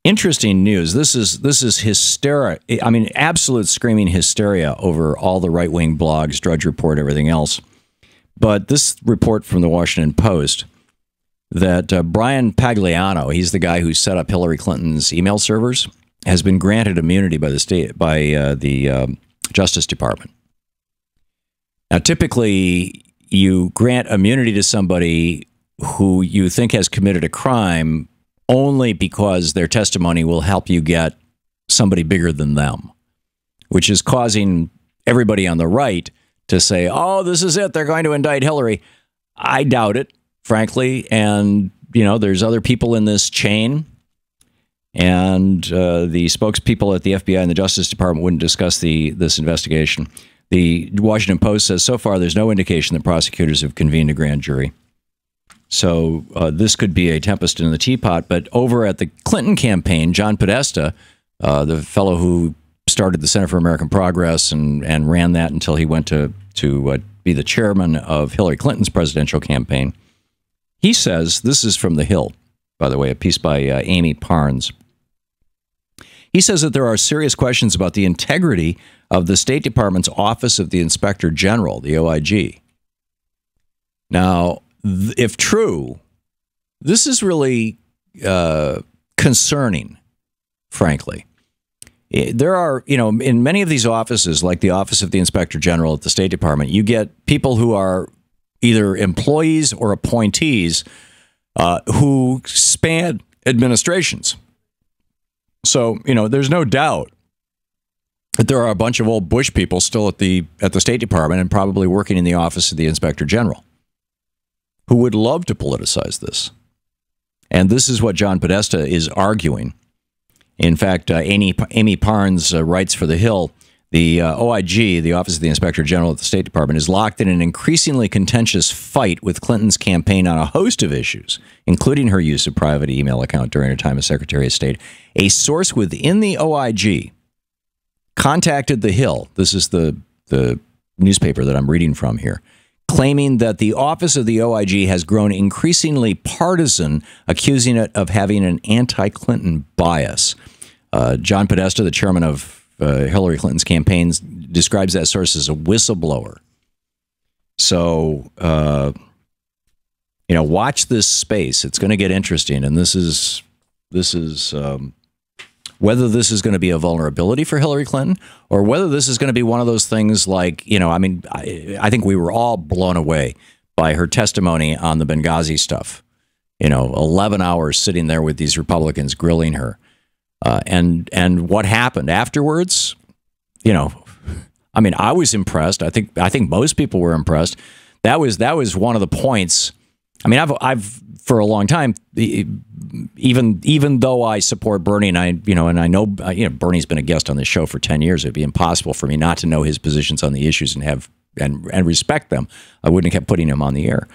Interesting news. This is hysteria. I mean, absolute screaming hysteria over all the right-wing blogs, Drudge Report, everything else. But this report from the Washington Post that Brian Pagliano, he's the guy who set up Hillary Clinton's email servers, has been granted immunity by the Justice Department. Now, typically, you grant immunity to somebody who you think has committed a crime only because their testimony will help you get somebody bigger than them, which is causing everybody on the right to say, oh, this is it, they're going to indict Hillary. I doubt it, frankly. And, you know, there's other people in this chain. And the spokespeople at the FBI and the Justice Department wouldn't discuss this investigation. The Washington Post says so far there's no indication that prosecutors have convened a grand jury. So this could be a tempest in the teapot. But over at the Clinton campaign, John Podesta, the fellow who started the Center for American Progress and ran that until he went to be the chairman of Hillary Clinton's presidential campaign, he says, this is from The Hill, by the way, a piece by Amy Parnes. He says that there are serious questions about the integrity of the State Department's Office of the Inspector General, the OIG. Now, if true, this is really concerning, frankly. There are, you know, in many of these offices, like the Office of the Inspector General at the State Department, you get people who are either employees or appointees who span administrations. So, you know, there's no doubt that there are a bunch of old Bush people still at the State Department and probably working in the Office of the Inspector General who would love to politicize this. And this is what John Podesta is arguing. In fact, Amy Parnes writes for The Hill, the OIG, the Office of the Inspector General at the State Department, is locked in an increasingly contentious fight with Clinton's campaign on a host of issues, including her use of private email account during her time as Secretary of State. A source within the OIG contacted The Hill, this is the newspaper that I'm reading from here, claiming that the office of the OIG has grown increasingly partisan, accusing it of having an anti-Clinton bias. John Podesta, the chairman of Hillary Clinton's campaigns, describes that source as a whistleblower. So, you know, watch this space. It's going to get interesting. And this is whether this is going to be a vulnerability for Hillary Clinton or whether this is going to be one of those things like, you know, I mean, I think we were all blown away by her testimony on the Benghazi stuff. You know, 11 hours sitting there with these Republicans grilling her. And what happened afterwards, you know, I mean, I was impressed. I think most people were impressed. That was one of the points. I mean, I've for a long time, even though I support Bernie and I know Bernie's been a guest on this show for 10 years, it'd be impossible for me not to know his positions on the issues and respect them. I wouldn't have kept putting him on the air.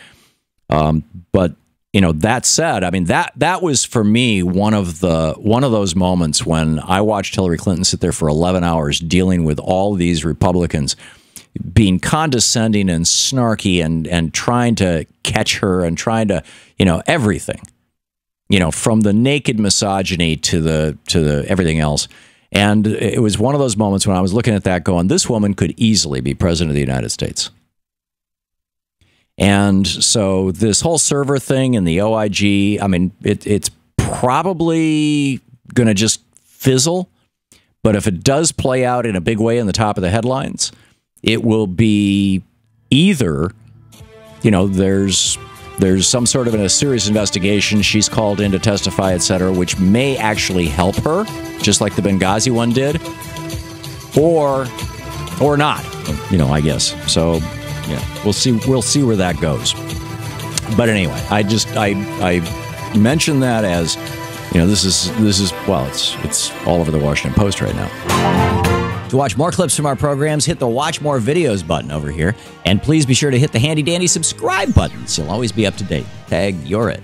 But you know, that said, I mean, that was for me one of those moments when I watched Hillary Clinton sit there for 11 hours dealing with all these Republicans being condescending and snarky and trying to catch her and trying to, you know, everything, you know, from the naked misogyny to the everything else. And it was one of those moments when I was looking at that going, this woman could easily be president of the United States. And so this whole server thing and the OIG, I mean, it's probably going to just fizzle. But if it does play out in a big way in the top of the headlines, it will be either, you know, there's some sort of a serious investigation, she's called in to testify, etc., which may actually help her, just like the Benghazi one did, or not, you know, I guess. So, yeah, we'll see where that goes. But anyway, I mentioned that as, you know, this is well, it's all over the Washington Post right now. To watch more clips from our programs, hit the Watch More Videos button over here. And please be sure to hit the handy-dandy subscribe button so you'll always be up to date. Tag, you're it.